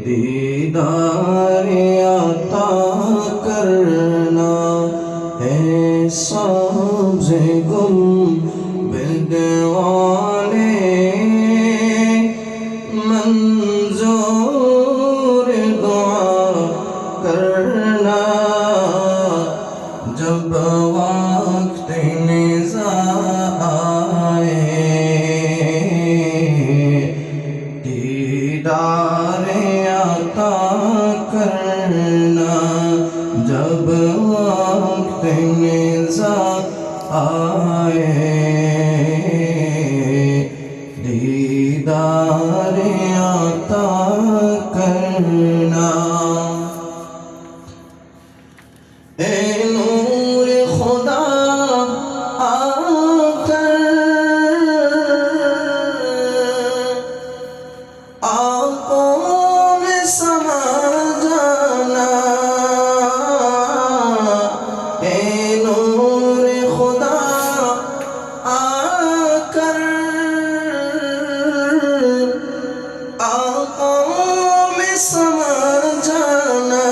दीदार अता करना है सबसे गुंबद वाले मंजूर दुआ करना जब वक्त निज़ा आए दीदार अता करना जब वक्त निज़ा आए दीदार अता करना ए नूर खुदा आकर आंखों में समा जाना ए नूर खुदा आकर आंखों में समा जाना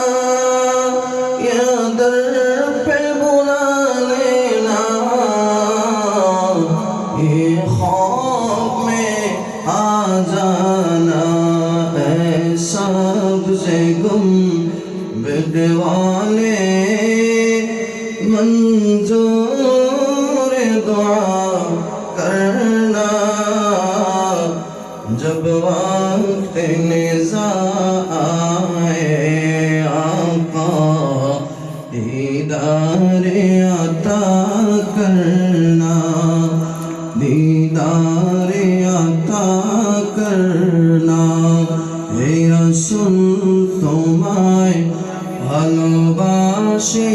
या दर पे बुला लेना ये ख्वाब में आ जाना सबसे गुंबद वाले मंजूर दुआ करना जब वक्त निज़ा आए आका दीदार अता करना दीदार अता करना हे रसूल তোমায় ভালোবাসি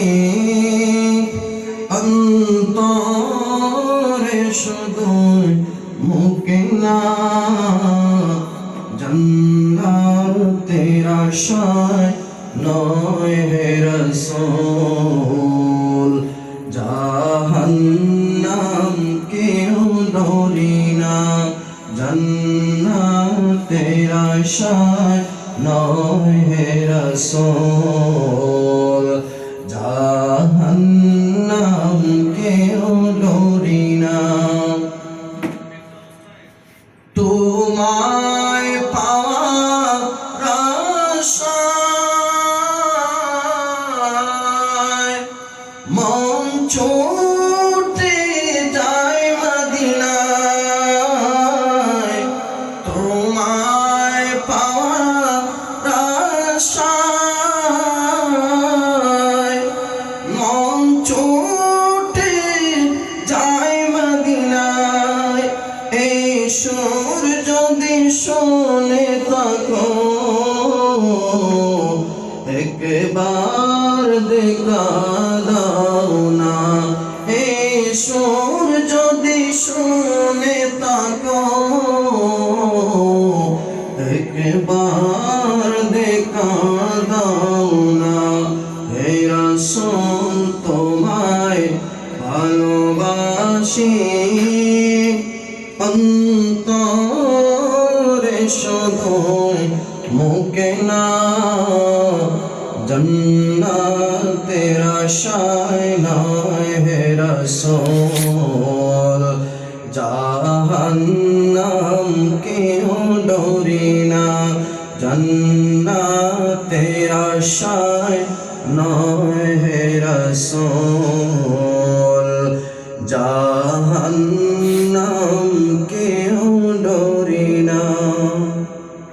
অন্তরে শুধু মুখে না জান্নাতের আশায় নয় হে রসূল জাহান্নাম কেউ ডরি না জান্নাতের আশায় নয় হে রসূল জাহান্নাম কেউ ডরি না তোমায় পাওয়ার আশায় মন ছুটে যায় মদিনায় তোমায় পাওয়ার আশায় মন ছুটে যায় মদিনায় এই সুর যদি শুনে থাকো একবার দেখা দাও না এই সুর যদি শুনে থাকো একবার দেখা দাও না হে রাসূল তোমায় ভালোবাসি অন্তরে শুধু মুখে না জান্নাতের আশায় নয় হে রাসূল জাহান্নাম কেউ ডরি না জান্নাতের আশায় নয় হে রাসূল জাহান্নাম কে